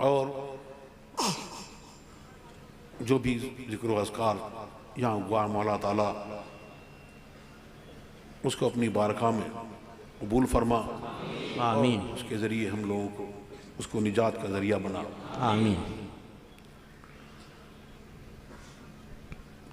और जो भी जिक्र व अज़कार यहाँ हुआ मौला ताला उसको अपनी बारगाह में कबूल फरमा, आमीन, और उसके ज़रिए हम लोगों को उसको निजात का ज़रिया बना। आमीन।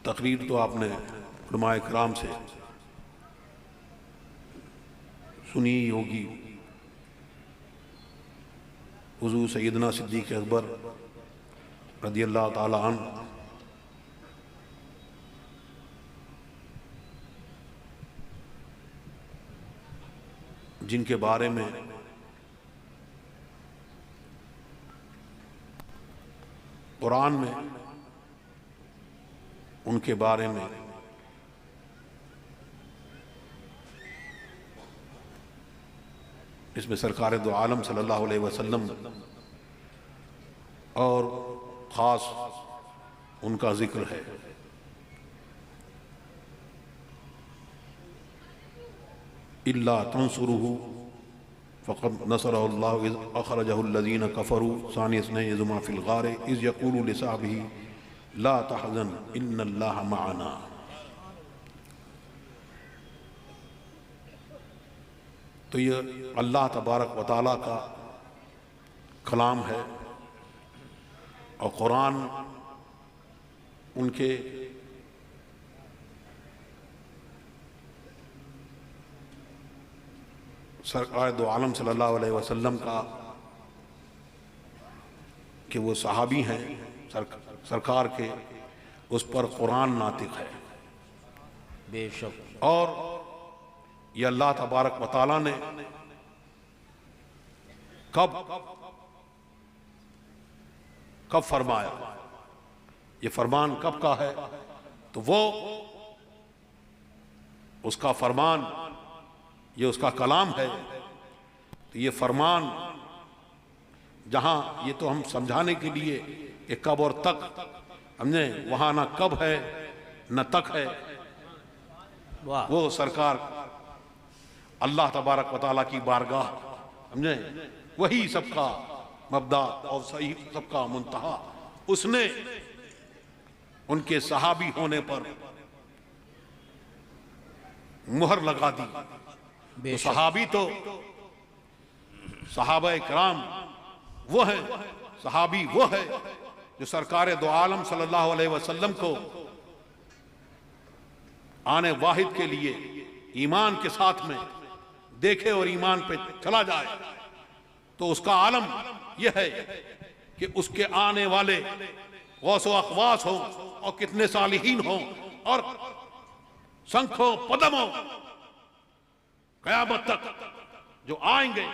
तकरीर तो आपने उलमाए किराम से सुनी ही होगी। हुज़ूर सैयदना सिद्दीक़ अकबर रज़ियल्लाहु ताला अन्हु जिनके बारे में कुरान में उनके बारे में इसमें सरकार दो आलम सल्लल्लाहु अलैहि वसल्लम और ख़ास उनका जिक्र है। इल्ला तंसुरुहु फ़क़द नसरहुल्लाहु इज़ अख़रजहुल्लज़ीना कफ़रू सानिय इस्नैनि इज़ हुमा फ़िल ग़ार इज़ यक़ूलु लिसाहिबिही ला तहज़न इन्नल्लाहा मअना। तो ये अल्लाह तबारक व तआला का कलाम है और कुरान उनके सरकार दो आलम सल्लल्लाहु अलैहि वसल्लम का कि वो सहाबी हैं सरकार के, उस पर कुरान नातिक है बेशक। और ये अल्लाह तबारक व तआला ने कब फरमाया, ये फरमान कब का है, तो वो उसका फरमान, ये उसका कलाम है। तो ये फरमान जहां ये तो हम समझाने के लिए कि कब और तक, हमने वहां ना कब है न तक है, वो सरकार अल्लाह तबारक व तआला की बारगाह, हमने वही सबका मबदा और सही सबका मुंतहा, उसने उनके सहाबी होने पर मुहर लगा दी। तो सहाबी तो सहाबा किराम वो है, सहाबी वो है जो सरकार दो आलम सल्लल्लाहु अलैहि वसल्लम को आने वाहिद के लिए ईमान के साथ में देखे और ईमान पे चला जाए। तो उसका आलम यह है कि उसके आने वाले गौस-ओ अखवास हो और कितने सालिहीन हो और संखों पदमों क़यामत तक जो आएंगे,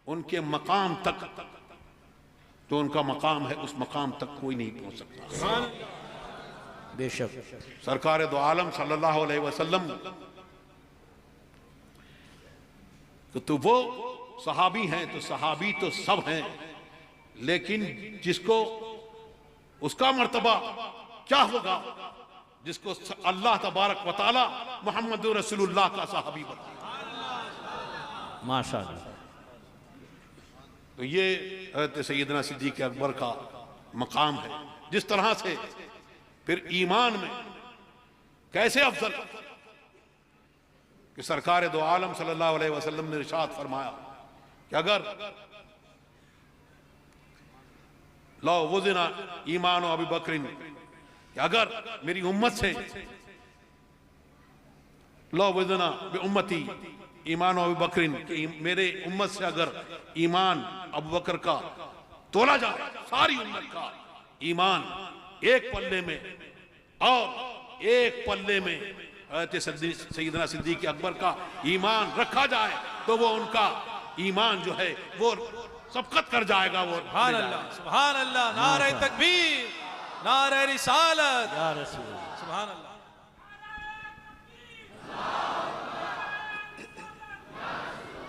उनके मकाम तक, जो उनका मकाम है उस मकाम तक कोई नहीं पहुंच सकता। बेशक। सरकार दो आलम सल्लल्लाहु अलैहि वसल्लम तो वो सहाबी हैं, तो सहाबी तो सब हैं, लेकिन जिसको उसका मर्तबा क्या होगा, जिसको अल्लाह तबारक व तआला मोहम्मद रसूलुल्लाह का सहाबी बना, माशाअल्लाह। तो ये हज़रत सैयदना सिद्दीक़ अकबर का मकाम है। जिस तरह से फिर ईमान में कैसे अफजल कि सरकार दो आलम सल्लल्लाहु अलैहि वसल्लम ने इरशाद फरमाया कि अगर लो वज़ना ईमान अबू बकरिन, कि अगर मेरी उम्मत से लो वज़ना बि उम्मती ईमान अबू बकरिन, कि मेरे उम्मत से अगर ईमान अबू बकर का तोला जाए, सारी उम्मत का ईमान एक पल्ले में और एक पल्ले में सैयदना सिद्दीक़ अकबर का ईमान रखा जाए, तो वो उनका ईमान जो है वो सबकत कर जाएगा। वो सुभान अल्लाह, सुभान अल्लाह, नारे तकबीर, नारे रिसालत, या रसूल, सुभान अल्लाह।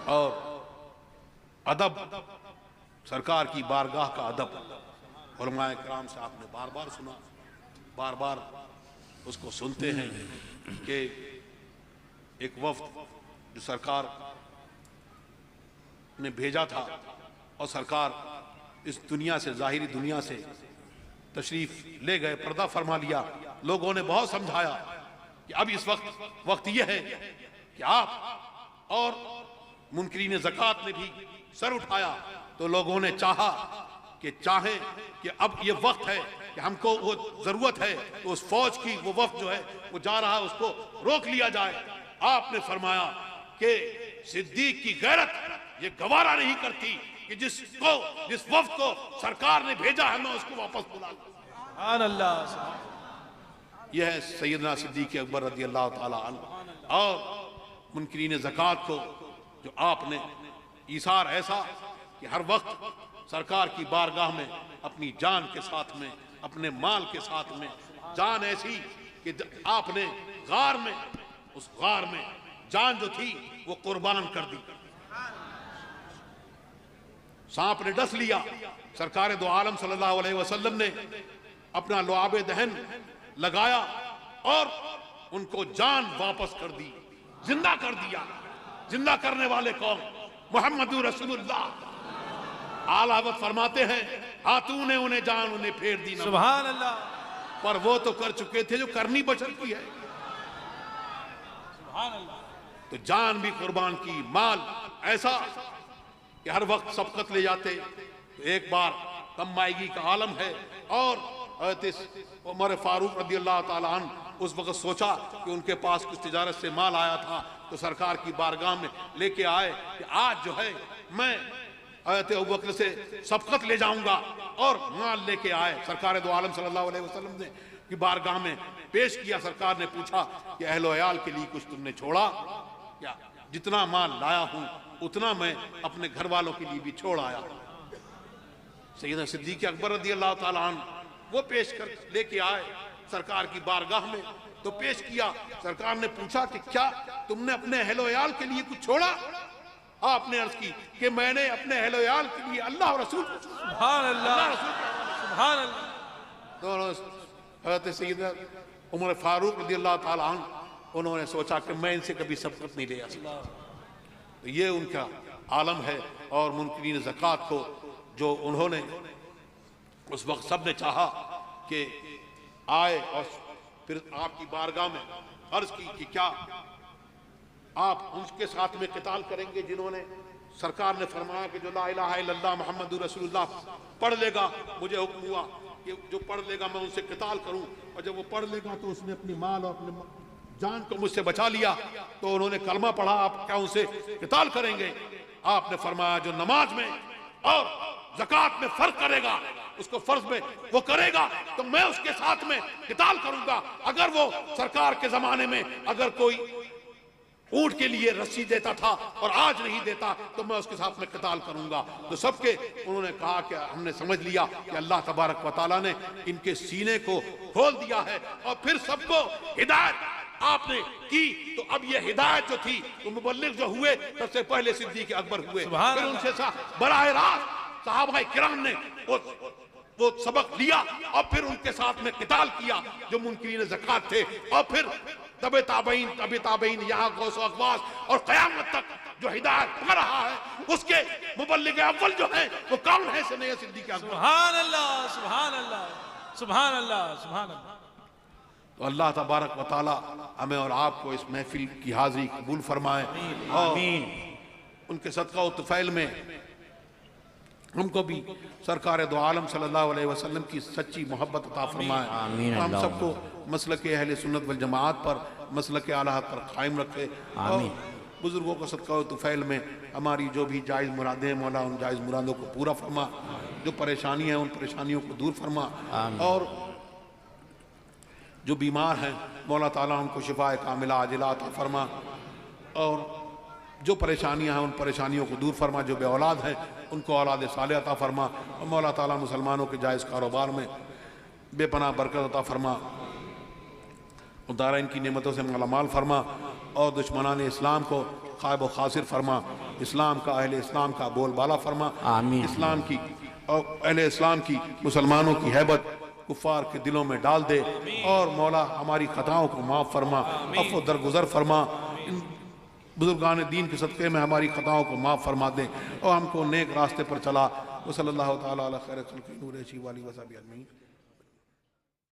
और अदब, सरकार की बारगाह का अदब उलमाए किराम से आपने बार बार सुना, बार बार उसको सुनते हैं कि एक वफ्द जो सरकार ने भेजा था और सरकार इस दुनिया से, जाहिरी दुनिया से तशरीफ ले गए, पर्दा फरमा लिया। लोगों ने बहुत समझाया कि अब इस वक्त यह है कि आप और मुनकरीन ज़कात ने भी सर उठाया। तो लोगों ने चाहा कि अब ये वक्त है कि हमको वो जरूरत है तो उस फौज की, वो वफ्द जो है वो जा रहा है, उसको रोक लिया जाए। आपने फरमाया कि सिद्दीक की गैरत ये गवारा नहीं करती कि जिस वफ्द को सरकार ने भेजा है मैं उसको वापस बुला लूं। सुभान अल्लाह। यह है सैयदना सिद्दीक अकबर रज़ी अल्लाह ताला अन्हु। और मुनकरीन ज़कात को जो आपने ईसार ऐसा कि हर वक्त सरकार की बारगाह में अपनी जान के साथ में, अपने माल के साथ में, जान ऐसी कि आपने गार में, उस गार में जान जो थी वो कुर्बान कर दी। सांप ने डस लिया, सरकार दो आलम सल्लल्लाहु अलैहि वसल्लम ने अपना लुआब दहन लगाया और उनको जान वापस कर दी, जिंदा कर दिया। जिंदा करने वाले कौन? मुहम्मदुर रसूलुल्लाह। आला हज़रत फरमाते हैं हाथों ने उन्हें जान उन्हें फेर दी ना। सुभान अल्लाह। पर वो तो कर चुके थे जो करनी बचर की है। सुभान अल्लाह। तो जान भी कुर्बान की, माल ऐसा कि हर वक्त सबकत ले जाते। तो एक बार कमाईगी का आलम है और उमर फारूक रज़ी अल्लाह ताला अन्हु उस वक्त सोचा कि उनके पास कुछ तिजारत से माल आया था, तो सरकार की बारगाह में लेके आए कि आज जो है मैं हज़रत अबू बकर से सबकत ले जाऊंगा, और माल लेके आए। सरकार दो आलम सल्लल्लाहु अलैहि वसल्लम ने की बारगाह में पेश किया। सरकार ने पूछा कि अहलो अयाल के लिए कुछ तुमने छोड़ा क्या? जितना माल लाया हूं उतना मैं अपने घर वालों के लिए भी छोड़ आया। सैयदना सिद्दीक अकबर रज़ी अल्लाह ताला अन्हु वो पेश कर लेके आए सरकार की बारगाह में। तो पेश किया। सरकार ने पूछा कि क्या तुमने अपने अहलो अयाल के लिए कुछ छोड़ा? आपने अर्ज की कि मैंने अपने अहलो अयाल के लिए अल्लाह और रसूल। सुभान अल्लाह। सुभान अल्लाह। दोनों हज़रत सैयदना उमर फारूक रज़ी अल्लाह ताला अन्हु उन्होंने सोचा कि मैं इनसे कभी सबकत नहीं ले आ सकता। तो ये उनका आलम है। और मुनकरीन ज़कात को जो उन्होंने उस वक्त सब ने चाहा कि आए और फिर आपकी बारगाह में अर्ज की कि क्या आप उनके साथ में क़िताल करेंगे जिन्होंने, सरकार ने फरमाया कि जो ला इलाहा इल्लल्लाह मुहम्मदुर रसूलुल्लाह पढ़ लेगा, मुझे हुक्म हुआ कि जो पढ़ लेगा मैं उनसे क़िताल करूं। और जब वो पढ़ लेगा तो उसने अपनी माल और अपने जान को मुझसे बचा लिया, तो उन्होंने कलमा पढ़ा, आप क्या उनसे क़िताल करेंगे? आपने फरमाया जो नमाज में और ज़कात में फर्क करेगा, उसको फर्ज में वो करेगा, तो मैं उसके साथ में क़िताल करूंगा। अगर वो सरकार के जमाने में अगर कोई ऊंट के लिए रस्सी देता था और आज नहीं देता तो मैं उसके साथ में क़िताल करूंगा। तो सबके उन्होंने कहा कि हमने समझ लिया कि अल्लाह तबारक व तआला ने इनके सीने को खोल दिया है। और फिर सबको हिदायत आपने की। तो अब ये हिदायत जो थी तो मुबल्लिग जो हुए सबसे पहले सिद्दीक अकबर हुए, फिर उनसे बराह रास्त सहाबाए किराम ने वो सबक लिया और फिर उनके साथ में क़िताल किया जो मुनकरीन ज़कात थे। और फिर तबे ताबईन यहाँ गौस अक़वास और क़यामत तक जो हिदायत पा रहा है उसके मुबल्लिग अव्वल जो है वो कौन है? सैयदना सिद्दीक अकबर। सुभान अल्लाह। सुभान अल्लाह। सुभान अल्लाह। सुभान अल्लाह। तो अल्लाह तबारक व तआला हमें और आपको इस महफिल की हाज़िरी कबूल फरमाए और उनके सदका व तुफ़ैल में हमको भी सरकार दो आलम सल्लल्लाहु अलैहि वसल्लम की सच्ची मोहब्बत अता फरमाए। हम सबको मसलक अहले सुन्नत वल जमाअत पर, मसलक आला हक़ पर कायम रखे। और बुजुर्गों को सदका व तुफ़ैल में हमारी जो भी जायज़ मुरादें हैं मौला उन जायज़ मुरादों को पूरा फरमा, जो परेशानी है उन परेशानियों को दूर फरमा, और जो बीमार हैं मौला ताला उनको शिफाए कामिला आजिला अता फरमा, और जो परेशानियां हैं उन परेशानियों को दूर फरमा। जो बे औलाद हैं उनको औलाद साले अता फरमा, और मौला ताला मुसलमानों के जायज़ कारोबार में बेपनाह बरकत अता फरमा, और दारैन की नेमतों से मालामाल फरमा, और दुश्मनान इस्लाम को खायब व खासिर फरमा। इस्लाम का अहले इस्लाम का बोलबाला फरमा। इस्लाम की और अहले इस्लाम की मुसलमानों की हैबत कुफ़ार के दिलों में डाल दे, और मौला हमारी खताओं को माफ़ फरमा, अफ़्व दरगुज़र फरमा। बुजुर्गान दीन के सदक़े में हमारी ख़ताओं को माफ़ फरमा दे और हमको नेक रास्ते पर चला। वसल्लल्लाहु तआला अला खैर खल्क़िही नूर अर्शी व आलिहि व सहबिही अजमईन।